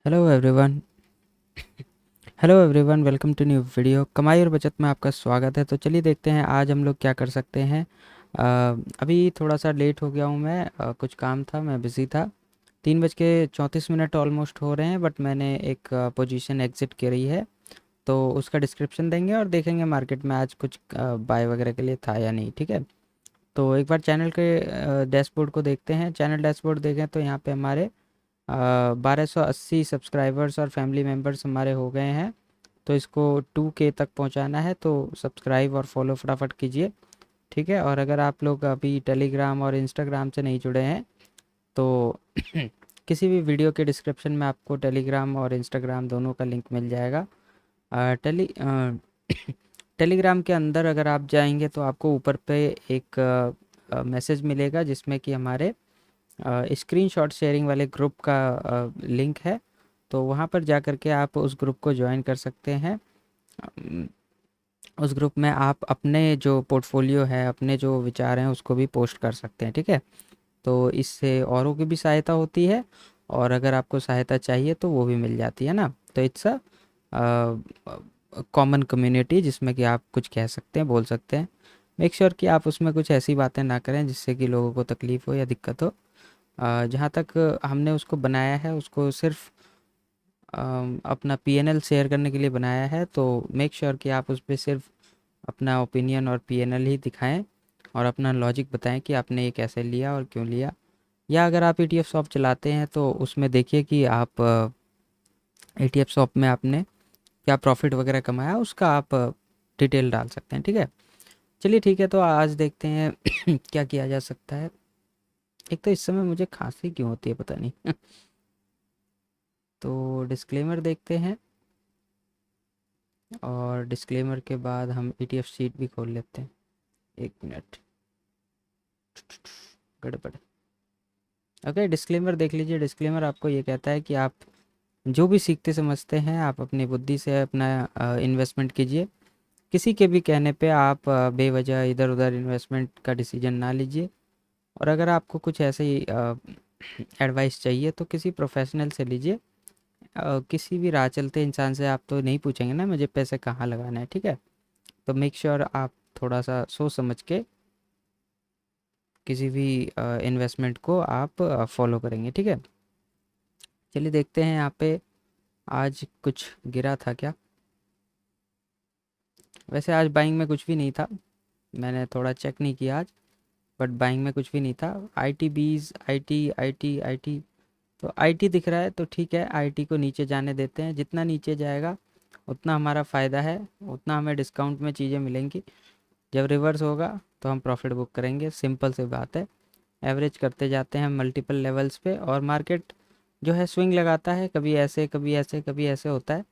Hello everyone. Hello everyone, welcome to new video. कमाई और बचत में आपका स्वागत है। तो चलिए देखते हैं आज हम लोग क्या कर सकते हैं। अभी थोड़ा सा लेट हो गया हूँ मैं, कुछ काम था, मैं बिज़ी था। 3:34 ऑलमोस्ट हो रहे हैं, बट मैंने एक पोजीशन एग्जिट करी है। तो उसका डिस्क्रिप्शन देंगे और देखेंगे मार्केट में आज कुछ बाय वगैरह के लिए था या नहीं। ठीक है, तो एक बार चैनल के डैशबोर्ड को देखते हैं। चैनल डैशबोर्ड देखें तो यहाँ पे हमारे 1280 सब्सक्राइबर्स और फैमिली मेम्बर्स हमारे हो गए हैं। तो इसको 2K तक पहुंचाना है, तो सब्सक्राइब और फॉलो फटाफट कीजिए। ठीक है, और अगर आप लोग अभी टेलीग्राम और इंस्टाग्राम से नहीं जुड़े हैं तो किसी भी वीडियो के डिस्क्रिप्शन में आपको टेलीग्राम और इंस्टाग्राम दोनों का लिंक मिल जाएगा। टेलीग्राम के अंदर अगर आप जाएंगे तो आपको ऊपर पे एक मैसेज मिलेगा जिसमें कि हमारे स्क्रीनशॉट शेयरिंग वाले ग्रुप का लिंक है। तो वहाँ पर जा कर के आप उस ग्रुप को ज्वाइन कर सकते हैं। अम, उस ग्रुप में आप अपने जो पोर्टफोलियो है, अपने जो विचार हैं, उसको भी पोस्ट कर सकते हैं। ठीक है, तो इससे औरों की भी सहायता होती है और अगर आपको सहायता चाहिए तो वो भी मिल जाती है ना। तो इट्स अ कॉमन कम्युनिटी जिसमें कि आप कुछ कह सकते हैं, बोल सकते हैं। मेक श्योर कि आप उसमें कुछ ऐसी बातें ना करें जिससे कि लोगों को तकलीफ़ हो या दिक्कत हो। जहाँ तक हमने उसको बनाया है, उसको सिर्फ अपना पीएनएल शेयर करने के लिए बनाया है। तो मेक श्योर कि आप उस पे सिर्फ अपना ओपिनियन और पीएनएल ही दिखाएं और अपना लॉजिक बताएं कि आपने ये कैसे लिया और क्यों लिया। या अगर आप ईटीएफ शॉप चलाते हैं तो उसमें देखिए कि आप ईटीएफ शॉप में आपने क्या प्रॉफिट वगैरह कमाया, उसका आप डिटेल डाल सकते हैं। ठीक है, चलिए ठीक है, तो आज देखते हैं क्या किया जा सकता है। एक तो इस समय मुझे खांसी क्यों होती है पता नहीं। तो डिस्क्लेमर देखते हैं और डिस्क्लेमर के बाद हम ईटीएफ शीट भी खोल लेते हैं। एक मिनट, गड़बड़। ओके, डिस्क्लेमर देख लीजिए। डिस्क्लेमर आपको ये कहता है कि आप जो भी सीखते समझते हैं आप अपनी बुद्धि से अपना इन्वेस्टमेंट कीजिए। किसी के भी कहने पे आप बेवजह इधर उधर इन्वेस्टमेंट का डिसीजन ना लीजिए। और अगर आपको कुछ ऐसे ही एडवाइस चाहिए तो किसी प्रोफेशनल से लीजिए। किसी भी राह चलते इंसान से आप तो नहीं पूछेंगे ना मुझे पैसे कहाँ लगाना है। ठीक है, तो मेक श्योर आप थोड़ा सा सोच समझ के किसी भी इन्वेस्टमेंट को आप फॉलो करेंगे। ठीक है, चलिए देखते हैं यहाँ पे आज कुछ गिरा था क्या। वैसे आज बाइंग में कुछ भी नहीं था, मैंने थोड़ा चेक नहीं किया आज, बट बाइंग में कुछ भी नहीं था। आईटी बीज, आईटी आईटी आईटी, तो आईटी दिख रहा है तो ठीक है, आईटी को नीचे जाने देते हैं। जितना नीचे जाएगा उतना हमारा फ़ायदा है, उतना हमें डिस्काउंट में चीज़ें मिलेंगी। जब रिवर्स होगा तो हम प्रॉफिट बुक करेंगे, सिंपल सी बात है। एवरेज करते जाते हैं मल्टीपल लेवल्स पे और मार्केट जो है स्विंग लगाता है, कभी ऐसे कभी ऐसे कभी ऐसे होता है।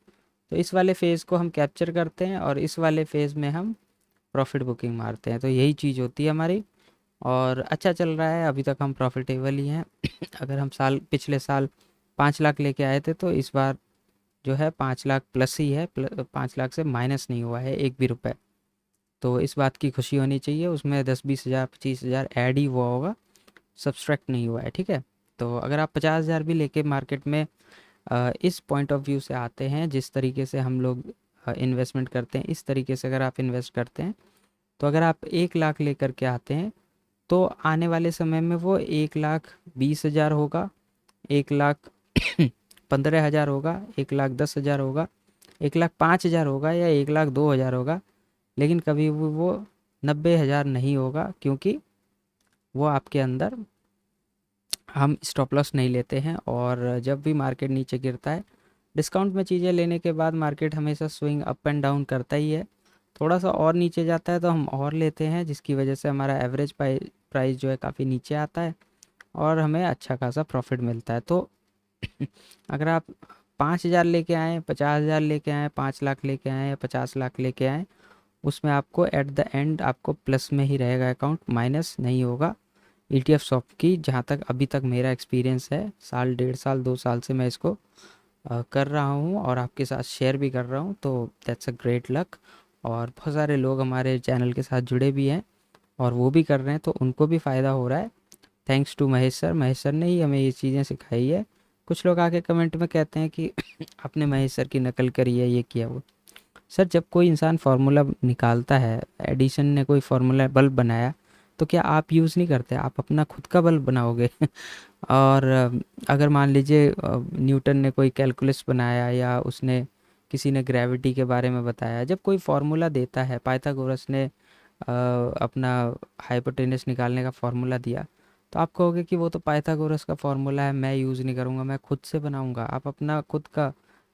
तो इस वाले फेज़ को हम कैप्चर करते हैं और इस वाले फेज़ में हम प्रॉफिट बुकिंग मारते हैं। तो यही चीज़ होती है हमारी, और अच्छा चल रहा है, अभी तक हम प्रॉफिटेबल ही हैं। अगर हम पिछले साल 5 लाख लेके आए थे तो इस बार जो है 5 लाख प्लस ही है, 5 लाख से माइनस नहीं हुआ है एक भी रुपए। तो इस बात की खुशी होनी चाहिए, उसमें 10-20 हज़ार 25 हज़ार ऐड ही हुआ होगा, सब्सट्रैक्ट नहीं हुआ है। ठीक है, तो अगर आप 50 हज़ार भी लेके मार्केट में इस पॉइंट ऑफ व्यू से आते हैं, जिस तरीके से हम लोग इन्वेस्टमेंट करते हैं, इस तरीके से अगर आप इन्वेस्ट करते हैं, तो अगर आप 1 लाख लेकर के आते हैं तो आने वाले समय में वो 1,20,000 होगा, 1,15,000 होगा, 1,10,000 होगा, 1,05,000 होगा या 1,02,000 होगा। लेकिन कभी भी वो 90,000 नहीं होगा, क्योंकि वो आपके अंदर हम स्टॉप लॉस नहीं लेते हैं। और जब भी मार्केट नीचे गिरता है, डिस्काउंट में चीज़ें लेने के बाद मार्केट हमेशा स्विंग अप एंड डाउन करता ही है। थोड़ा सा और नीचे जाता है तो हम और लेते हैं, जिसकी वजह से हमारा एवरेज प्राइस जो है काफ़ी नीचे आता है और हमें अच्छा खासा प्रॉफिट मिलता है। तो अगर आप 5,000 लेके आएँ, 50,000 लेके आएँ, 5 लाख लेके आएँ या 50 लाख लेके आएँ, उसमें आपको एट द एंड आपको प्लस में ही रहेगा अकाउंट, माइनस नहीं होगा। ईटीएफ शॉप की जहाँ तक अभी तक मेरा एक्सपीरियंस है, साल 1.5 साल 2 साल से मैं इसको कर रहा हूँ और आपके साथ शेयर भी कर रहा हूँ, तो दैट्स अ ग्रेट लक। और बहुत सारे लोग हमारे चैनल के साथ जुड़े भी हैं और वो भी कर रहे हैं, तो उनको भी फ़ायदा हो रहा है। Thanks to Mahesh sir, Mahesh sir ने ही हमें ये चीज़ें सिखाई है कुछ लोग आके कमेंट में कहते हैं कि आपने महेश सर की नकल करी है, ये किया वो। सर जब कोई इंसान फार्मूला निकालता है, एडिशन ने कोई फार्मूला बल्ब बनाया, तो क्या आप यूज़ नहीं करते, आप अपना खुद का बल्ब बनाओगे। और अगर मान लीजिए न्यूटन ने कोई कैलकुलस बनाया या उसने किसी ने ग्रेविटी के बारे में बताया, जब कोई फार्मूला देता है, पाइथागोरस ने अपना हाइपोटेनस निकालने का फार्मूला दिया, तो आप कहोगे कि वो तो पाइथागोरस का फार्मूला है, मैं यूज़ नहीं करूँगा, मैं खुद से बनाऊँगा। आप अपना खुद का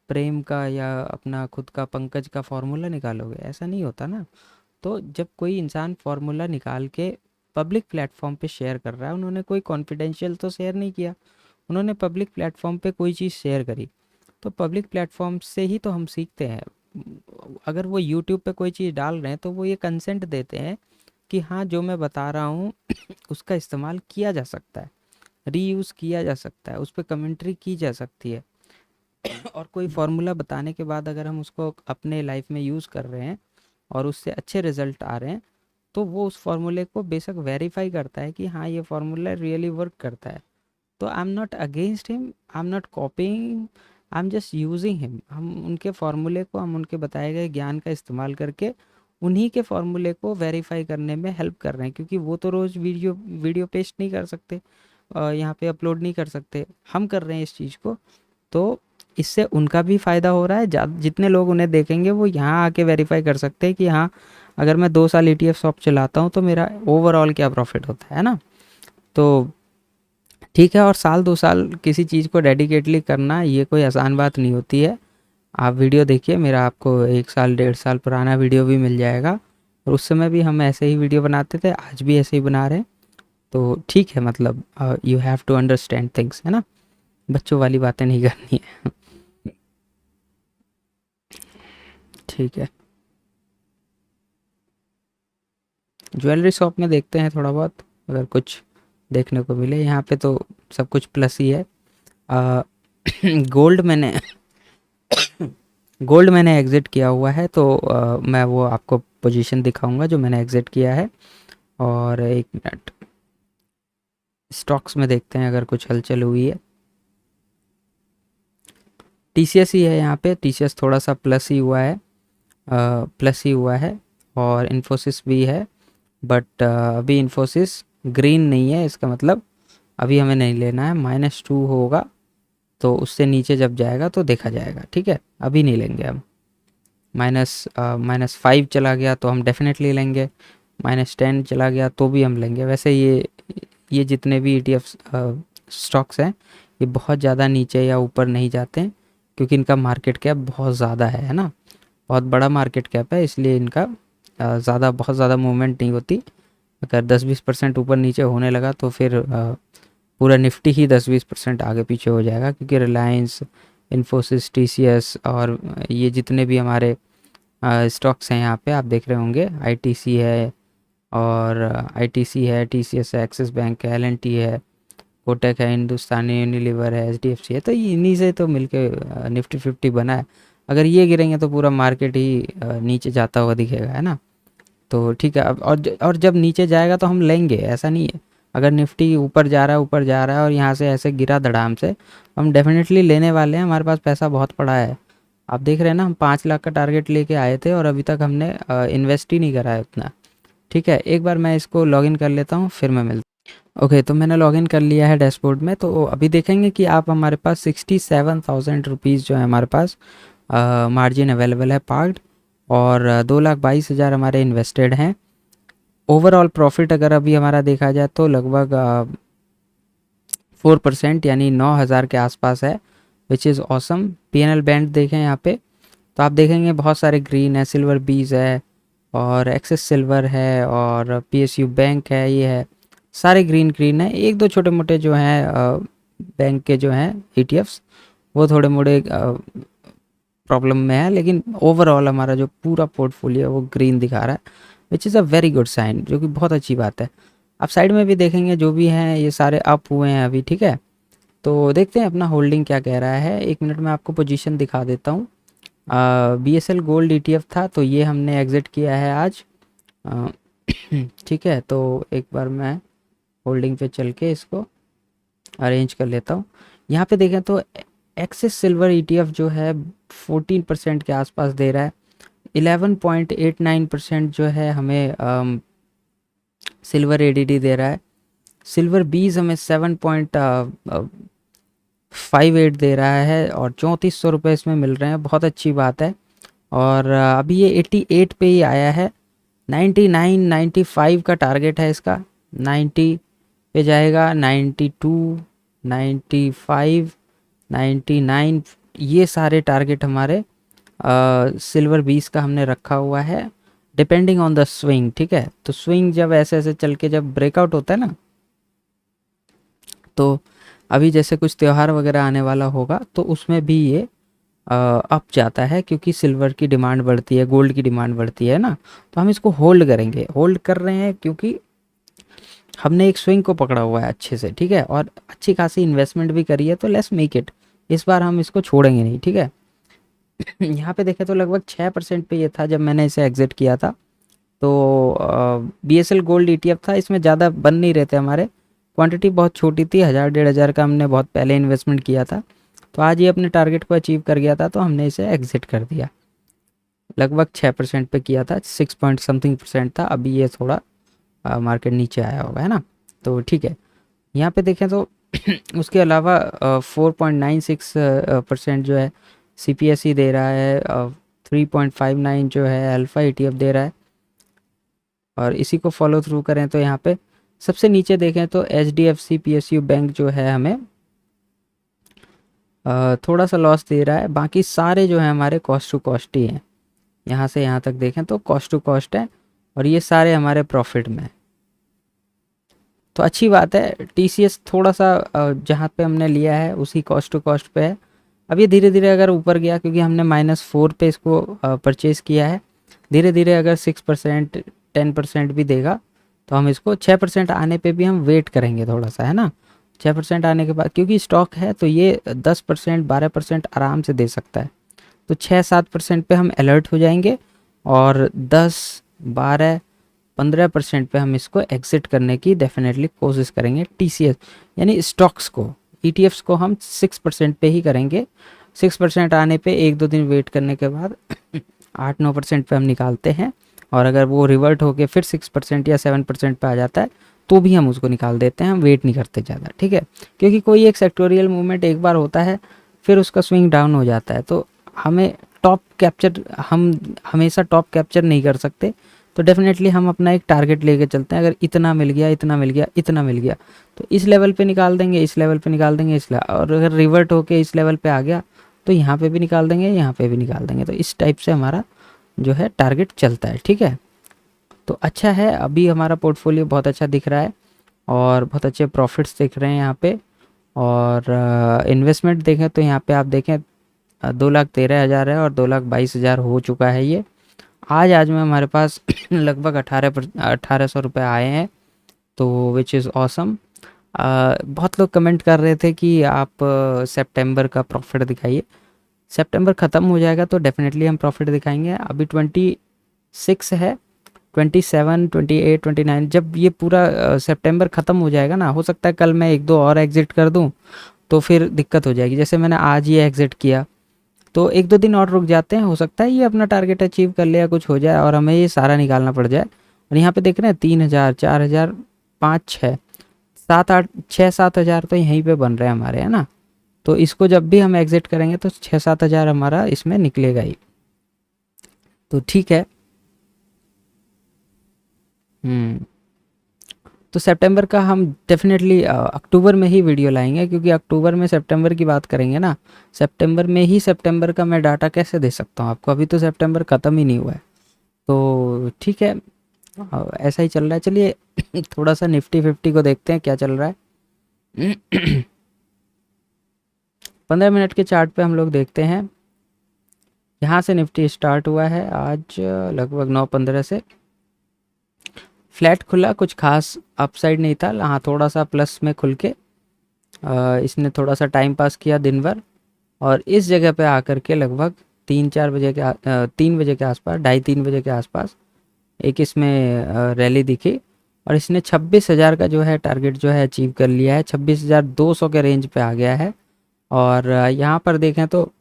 प्रेम का या अपना खुद का पंकज का फार्मूला निकालोगे? ऐसा नहीं होता ना। तो जब कोई इंसान फार्मूला निकाल के पब्लिक प्लेटफॉर्म पे शेयर कर रहा है, उन्होंने कोई कॉन्फिडेंशियल तो शेयर नहीं किया, उन्होंने पब्लिक प्लेटफॉर्म पे कोई चीज़ शेयर करी। तो पब्लिक प्लेटफॉर्म से ही तो हम सीखते हैं। अगर वो यूट्यूब पे कोई चीज़ डाल रहे हैं तो वो ये कंसेंट देते हैं कि हाँ, जो मैं बता रहा हूँ उसका इस्तेमाल किया जा सकता है, रीयूज़ किया जा सकता है, उस पर कमेंट्री की जा सकती है। और कोई फार्मूला बताने के बाद अगर हम उसको अपने लाइफ में यूज़ कर रहे हैं और उससे अच्छे रिजल्ट आ रहे हैं, तो वो उस फार्मूले को बेशक वेरीफाई करता है कि हाँ, ये फार्मूला रियली वर्क करता है। तो I am not against him, I am not copying, I am just using him. हम उनके फार्मूले को, हम उनके बताए गए ज्ञान का इस्तेमाल करके उन्हीं के फार्मूले को वेरीफाई करने में हेल्प कर रहे हैं, क्योंकि वो तो रोज़ वीडियो वीडियो पेस्ट नहीं कर सकते, यहाँ पे अपलोड नहीं कर सकते, हम कर रहे हैं इस चीज़ को। तो इससे उनका भी फ़ायदा हो रहा है, जितने लोग उन्हें देखेंगे वो यहाँ आके वेरीफाई कर सकते हैं कि हाँ, अगर मैं 2 साल ETF शॉप चलाता हूँ तो मेरा ओवरऑल क्या प्रॉफिट होता है ना। तो ठीक है, और साल 2 साल किसी चीज़ को डेडिकेटली करना ये कोई आसान बात नहीं होती है। आप वीडियो देखिए मेरा, आपको 1 साल 1.5 साल पुराना वीडियो भी मिल जाएगा, और उस समय भी हम ऐसे ही वीडियो बनाते थे, आज भी ऐसे ही बना रहे हैं। तो ठीक है, मतलब you have to understand things, है ना, बच्चों वाली बातें नहीं करनी है। ठीक है, ज्वेलरी शॉप में देखते हैं थोड़ा बहुत, अगर कुछ देखने को मिले। यहाँ पे तो सब कुछ प्लस ही है। गोल्ड मैंने गोल्ड मैंने एग्ज़िट किया हुआ है, तो मैं वो आपको पोजीशन दिखाऊंगा जो मैंने एग्ज़िट किया है। और एक मिनट, स्टॉक्स में देखते हैं अगर कुछ हलचल हुई है। TCS ही है यहाँ पे, TCS थोड़ा सा प्लस ही हुआ है, प्लस ही हुआ है। और इन्फोसिस भी है, बट अभी इन्फोसिस ग्रीन नहीं है, इसका मतलब अभी हमें नहीं लेना है। -2 होगा तो उससे नीचे जब जाएगा तो देखा जाएगा, ठीक है, अभी नहीं लेंगे हम। -5 चला गया तो हम डेफिनेटली लेंगे, -10 चला गया तो भी हम लेंगे। वैसे ये जितने भी ETF स्टॉक्स हैं, ये बहुत ज़्यादा नीचे या ऊपर नहीं जाते हैं, क्योंकि इनका मार्केट कैप बहुत ज़्यादा है ना, बहुत बड़ा मार्केट कैप है, इसलिए इनका बहुत ज़्यादा मूवमेंट नहीं होती। अगर 10-20% ऊपर नीचे होने लगा तो फिर पूरा निफ्टी ही 10-20% आगे पीछे हो जाएगा, क्योंकि रिलायंस, इन्फोसिस, TCS और ये जितने भी हमारे स्टॉक्स हैं यहाँ पे आप देख रहे होंगे, ITC है, और ITC है, TCS है, एक्सिस बैंक है, L&T है, कोटक है, हिंदुस्तानी यूनिलीवर है, HDFC है। तो इन्हीं से तो मिलके निफ्टी 50 बना है। अगर ये गिरेंगे तो पूरा मार्केट ही नीचे जाता हुआ दिखेगा, है ना। तो ठीक है, अब और जब नीचे जाएगा तो हम लेंगे, ऐसा नहीं है। अगर निफ्टी ऊपर जा रहा है, ऊपर जा रहा है और यहाँ से ऐसे गिरा धड़ाम से, हम डेफिनेटली लेने वाले हैं, हमारे पास पैसा बहुत पड़ा है। आप देख रहे हैं ना, हम 5 लाख का टारगेट लेके आए थे और अभी तक हमने इन्वेस्ट ही नहीं करा है उतना। ठीक है, एक बार मैं इसको लॉगिन कर लेता हूँ, फिर मैं मिलता हूँ। ओके, तो मैंने लॉगिन कर लिया है डैशबोर्ड में। तो अभी देखेंगे कि आप हमारे पास 67,000 रुपीज़ जो है हमारे पास मार्जिन अवेलेबल है पार्क्ड, और 2,22,000 हमारे इन्वेस्टेड हैं। ओवरऑल प्रॉफिट अगर अभी हमारा देखा जाए तो लगभग 4%, यानी 9,000 के आसपास है, which is awesome. PNL band देखें यहाँ पे, तो आप देखेंगे बहुत सारे ग्रीन है, सिल्वर बीज है, और एक्सिस सिल्वर है, और PSU बैंक है, ये है, सारे ग्रीन ग्रीन है। एक दो छोटे मोटे जो हैं बैंक के जो हैं ETFs, वो थोड़े मोड़े प्रॉब्लम में है, लेकिन ओवरऑल हमारा जो पूरा पोर्टफोलियो है वो ग्रीन दिखा रहा है, which is a very good sign, जो कि बहुत अच्छी बात है। आप साइड में भी देखेंगे जो भी हैं ये सारे अप हुए हैं अभी, ठीक है। तो देखते हैं अपना होल्डिंग क्या कह रहा है। 1 मिनट में आपको पोजीशन दिखा देता हूँ। BSL गोल्ड ETF था, तो ये हमने एग्ज़िट किया है आज। अ, ठीक है, तो एक बार मैं होल्डिंग पे चल के इसको अरेंज कर लेता हूँ। यहाँ पे देखें तो एक्सिस सिल्वर ईटीएफ जो है 14% के आसपास दे रहा है। 11.89% जो है हमें सिल्वर एडीडी दे रहा है। सिल्वर बीज हमें 7.58 दे रहा है और 3400 रुपये इसमें मिल रहे हैं, बहुत अच्छी बात है। और अभी ये 88 पे ही आया है। 99 95 का टारगेट है इसका, 90 पे जाएगा, 92 95 99, ये सारे टारगेट हमारे सिल्वर 20 का हमने रखा हुआ है, डिपेंडिंग ऑन द स्विंग। ठीक है, तो स्विंग जब ऐसे ऐसे चल के जब ब्रेकआउट होता है ना, तो अभी जैसे कुछ त्यौहार वगैरह आने वाला होगा तो उसमें भी ये अप जाता है, क्योंकि सिल्वर की डिमांड बढ़ती है, गोल्ड की डिमांड बढ़ती है ना। तो हम इसको होल्ड करेंगे, होल्ड कर रहे हैं क्योंकि हमने एक स्विंग को पकड़ा हुआ है अच्छे से। ठीक है, और अच्छी खासी इन्वेस्टमेंट भी करी है, तो लेट्स मेक इट, इस बार हम इसको छोड़ेंगे नहीं। ठीक है। यहाँ पे देखें तो लगभग 6% पे ये था जब मैंने इसे एग्जिट किया था। तो BSL गोल्ड ETF था, इसमें ज़्यादा बन नहीं रहे थे हमारे, क्वांटिटी बहुत छोटी थी, 1000-1500 का हमने बहुत पहले इन्वेस्टमेंट किया था। तो आज ये अपने टारगेट को अचीव कर गया था, तो हमने इसे एग्जिट कर दिया। लगभग 6% पे किया था, 6 पॉइंट समथिंग परसेंट था। अभी ये थोड़ा मार्केट नीचे आया होगा, है ना। तो ठीक है, यहाँ पे देखें तो उसके अलावा 4.96% जो है CPSE दे रहा है, 3.59 जो है अल्फा ETF दे रहा है। और इसी को फॉलो थ्रू करें तो यहाँ पे सबसे नीचे देखें तो HDFC PSU बैंक जो है हमें थोड़ा सा लॉस दे रहा है। बाकी सारे जो है हमारे कॉस्ट टू कॉस्ट ही हैं, यहाँ से यहाँ तक देखें तो कॉस्ट टू कॉस्ट है, और ये सारे हमारे प्रॉफिट में है। तो अच्छी बात है। TCS थोड़ा सा जहाँ पे हमने लिया है उसी कॉस्ट टू कॉस्ट पे है। अब ये धीरे धीरे अगर ऊपर गया, क्योंकि हमने -4 पे इसको परचेज़ किया है, धीरे धीरे अगर 6% 10% भी देगा तो हम इसको 6% आने पे भी हम वेट करेंगे थोड़ा सा, है ना। 6% आने के बाद, क्योंकि स्टॉक है तो ये 10% 12% आराम से दे सकता है। तो 6-7% पे हम अलर्ट हो जाएंगे, और 10 12 15% पे हम इसको एग्जिट करने की डेफिनेटली कोशिश करेंगे। TCS यानी स्टॉक्स को, ETFs को हम 6% पे ही करेंगे। 6% आने पे 1-2 दिन वेट करने के बाद 8-9% पे हम निकालते हैं, और अगर वो रिवर्ट होके फिर 6% या 7% पे आ जाता है तो भी हम उसको निकाल देते हैं, हम वेट नहीं करते ज़्यादा। ठीक है, क्योंकि कोई एक सेक्टोरियल मूवमेंट एक बार होता है, फिर उसका स्विंग डाउन हो जाता है, तो हमें टॉप कैप्चर, हम हमेशा टॉप कैप्चर नहीं कर सकते। तो डेफिनेटली हम अपना एक टारगेट लेके चलते हैं, अगर इतना मिल गया, इतना मिल गया, इतना मिल गया, तो इस लेवल पे निकाल देंगे, इस लेवल पे निकाल देंगे, और अगर रिवर्ट होके इस लेवल पे आ गया तो यहाँ पे भी निकाल देंगे, यहाँ पे भी निकाल देंगे। तो इस टाइप से हमारा जो है टारगेट चलता है। ठीक है, तो अच्छा है, अभी हमारा पोर्टफोलियो बहुत अच्छा दिख रहा है और बहुत अच्छे प्रॉफिट्स दिख रहे हैं यहाँ पे। और इन्वेस्टमेंट देखें तो यहाँ पे आप देखें 2,13,000 है और 2,22,000 हो चुका है ये। आज में हमारे पास लगभग 1800 रुपये आए हैं, तो विच इज़ ऑसम। बहुत लोग कमेंट कर रहे थे कि आप सितंबर का प्रॉफिट दिखाइए। सितंबर ख़त्म हो जाएगा तो डेफिनेटली हम प्रॉफिट दिखाएंगे। अभी 26 है, 27 28 29, जब ये पूरा सितंबर ख़त्म हो जाएगा ना, हो सकता है कल मैं 1-2 और एग्ज़िट कर दूं, तो फिर दिक्कत हो जाएगी। जैसे मैंने आज ये एग्ज़िट किया, तो 1-2 दिन और रुक जाते हैं, हो सकता है ये अपना टारगेट अचीव कर ले या कुछ हो जाए और हमें ये सारा निकालना पड़ जाए। और यहाँ पे देख रहे हैं 3,000 4,000 5 6 7 8 6-7 हज़ार तो यहीं पे बन रहे हैं हमारे, है ना। तो इसको जब भी हम एग्ज़िट करेंगे तो 6-7 हज़ार हमारा इसमें निकलेगा ही। तो ठीक है। तो सितंबर का हम डेफिनेटली अक्टूबर में ही वीडियो लाएंगे, क्योंकि अक्टूबर में सितंबर की बात करेंगे ना। सितंबर में ही सितंबर का मैं डाटा कैसे दे सकता हूँ आपको, अभी तो सितंबर ख़त्म ही नहीं हुआ है। तो ठीक है, ऐसा ही चल रहा है। चलिए थोड़ा सा निफ्टी 50 को देखते हैं क्या चल रहा है। 15 मिनट के चार्ट पे हम लोग देखते हैं। यहाँ से निफ्टी स्टार्ट हुआ है आज लगभग 9:15 से, फ्लैट खुला, कुछ खास अपसाइड नहीं था। हाँ, थोड़ा सा प्लस में खुल के इसने थोड़ा सा टाइम पास किया दिन भर, और इस जगह पे आकर के लगभग 3 बजे के आसपास, 2:30-3 बजे के आसपास एक इसमें रैली दिखी, और इसने 26,000 का जो है टारगेट जो है अचीव कर लिया है। 26,200 के रेंज पे आ गया है, और यहाँ पर देखें तो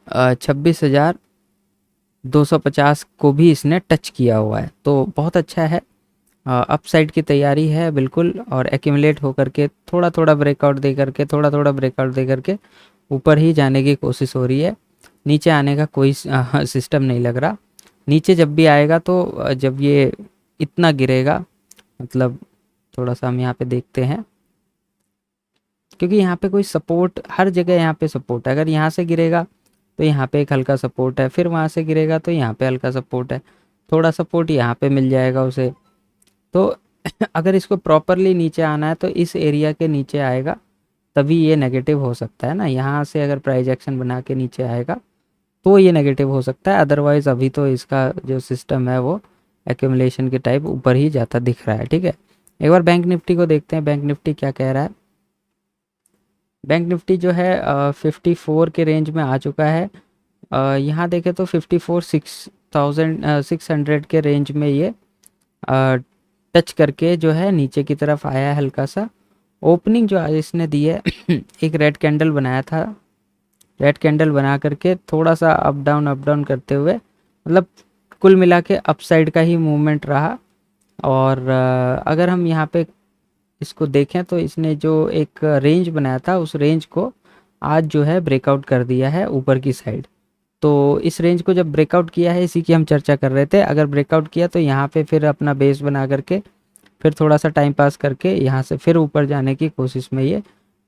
26,250 को भी इसने टच किया हुआ है, तो बहुत अच्छा है। अपसाइड की तैयारी है बिल्कुल, और एक्यूमुलेट होकर के थोड़ा थोड़ा ब्रेकआउट दे करके, थोड़ा थोड़ा ब्रेकआउट दे करके ऊपर ही जाने की कोशिश हो रही है। नीचे आने का कोई सिस्टम नहीं लग रहा। नीचे जब भी आएगा तो जब ये इतना गिरेगा, मतलब थोड़ा सा हम यहाँ पे देखते हैं, क्योंकि यहाँ पे कोई सपोर्ट, हर जगह यहाँ पे सपोर्ट है। अगर यहाँ से गिरेगा तो यहाँ पे एक हल्का सपोर्ट है, फिर वहाँ से गिरेगा तो यहाँ पे हल्का सपोर्ट है, थोड़ा सपोर्ट यहाँ पे मिल जाएगा उसे। तो अगर इसको प्रॉपरली नीचे आना है तो इस एरिया के नीचे आएगा, तभी ये नेगेटिव हो सकता है ना। यहाँ से अगर प्राइस एक्शन बना के नीचे आएगा तो ये नेगेटिव हो सकता है, अदरवाइज़ अभी तो इसका जो सिस्टम है वो एक्यूमुलेशन के टाइप ऊपर ही जाता दिख रहा है। ठीक है, एक बार बैंक निफ्टी को देखते हैं, बैंक निफ्टी क्या कह रहा है। बैंक निफ्टी जो है 54 के रेंज में आ चुका है। यहाँ देखें तो 54,600 के रेंज में ये टच करके जो है नीचे की तरफ आया है हल्का सा। ओपनिंग जो आज इसने दी है एक रेड कैंडल बनाया था, रेड कैंडल बना करके थोड़ा सा अप डाउन करते हुए, मतलब कुल मिला के अपसाइड का ही मूवमेंट रहा। और अगर हम यहाँ पे इसको देखें तो इसने जो एक रेंज बनाया था उस रेंज को आज जो है ब्रेकआउट कर दिया है ऊपर की साइड। तो इस रेंज को जब ब्रेकआउट किया है, इसी की हम चर्चा कर रहे थे, अगर ब्रेकआउट किया तो यहाँ पे फिर अपना बेस बना करके फिर थोड़ा सा टाइम पास करके यहाँ से फिर ऊपर जाने की कोशिश में ये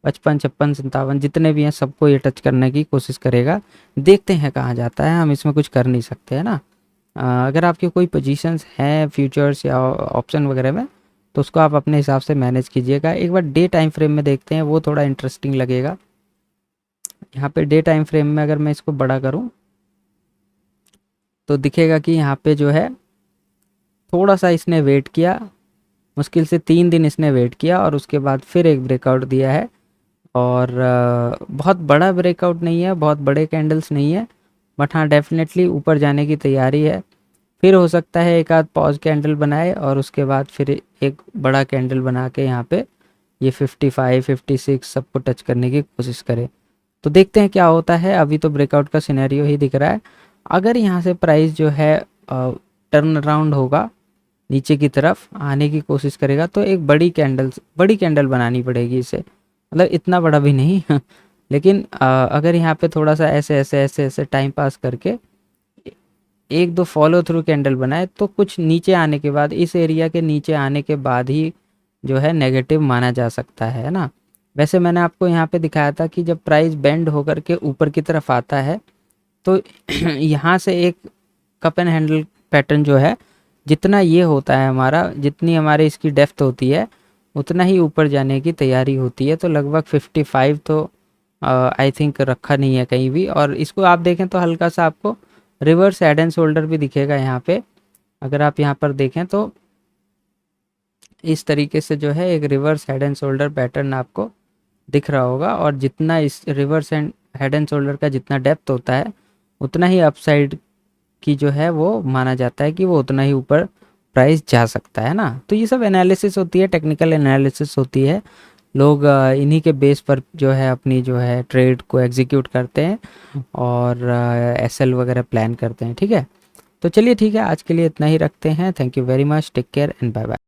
55, 56, 57 जितने भी हैं सबको ये टच करने की कोशिश करेगा। देखते हैं कहाँ जाता है, हम इसमें कुछ कर नहीं सकते है ना। अगर आपके कोई पोजीशंस हैं फ्यूचर्स या ऑप्शन वगैरह में, तो उसको आप अपने हिसाब से मैनेज कीजिएगा। एक बार डे टाइम फ्रेम में देखते हैं, वो थोड़ा इंटरेस्टिंग लगेगा। यहाँ पे डे टाइम फ्रेम में अगर मैं इसको बड़ा करूँ तो दिखेगा कि यहाँ पे जो है थोड़ा सा इसने वेट किया, मुश्किल से 3 दिन इसने वेट किया और उसके बाद फिर एक ब्रेकआउट दिया है। और बहुत बड़ा ब्रेकआउट नहीं है, बहुत बड़े कैंडल्स नहीं है, बट हाँ डेफिनेटली ऊपर जाने की तैयारी है। फिर हो सकता है एक आध पॉज कैंडल बनाए और उसके बाद फिर एक बड़ा कैंडल बना के यहाँ पे ये 55, 56 सबको टच करने की कोशिश करे। तो देखते हैं क्या होता है। अभी तो ब्रेकआउट का सिनेरियो ही दिख रहा है। अगर यहाँ से प्राइस जो है टर्न अराउंड होगा, नीचे की तरफ आने की कोशिश करेगा, तो एक बड़ी कैंडल बनानी पड़ेगी इसे, मतलब इतना बड़ा भी नहीं लेकिन अगर यहाँ पे थोड़ा सा ऐसे ऐसे ऐसे ऐसे टाइम पास करके एक दो फॉलो थ्रू कैंडल बनाए तो कुछ नीचे आने के बाद, इस एरिया के नीचे आने के बाद ही जो है नेगेटिव माना जा सकता है ना। वैसे मैंने आपको यहाँ पे दिखाया था कि जब प्राइस बेंड होकर के ऊपर की तरफ आता है तो यहाँ से एक कप एंड हैंडल पैटर्न जो है, जितना ये होता है हमारा, जितनी हमारी इसकी डेप्थ होती है उतना ही ऊपर जाने की तैयारी होती है। तो लगभग 55 तो आई थिंक रखा नहीं है कहीं भी। और इसको आप देखें तो हल्का सा आपको रिवर्स हेड एंड शोल्डर भी दिखेगा यहाँ पे। अगर आप यहाँ पर देखें तो इस तरीके से जो है एक reverse head and shoulder pattern आपको दिख रहा होगा। और जितना इस reverse and head and shoulder का जितना डेप्थ होता है उतना ही अपसाइड की जो है वो माना जाता है कि वो उतना ही ऊपर प्राइस जा सकता है ना। तो ये सब एनालिसिस होती है, टेक्निकल एनालिसिस होती है। लोग इन्हीं के बेस पर जो है अपनी जो है ट्रेड को एग्जीक्यूट करते हैं और एसएल वगैरह प्लान करते हैं। ठीक है, तो चलिए ठीक है, आज के लिए इतना ही रखते हैं। Thank you very much, take care and bye bye.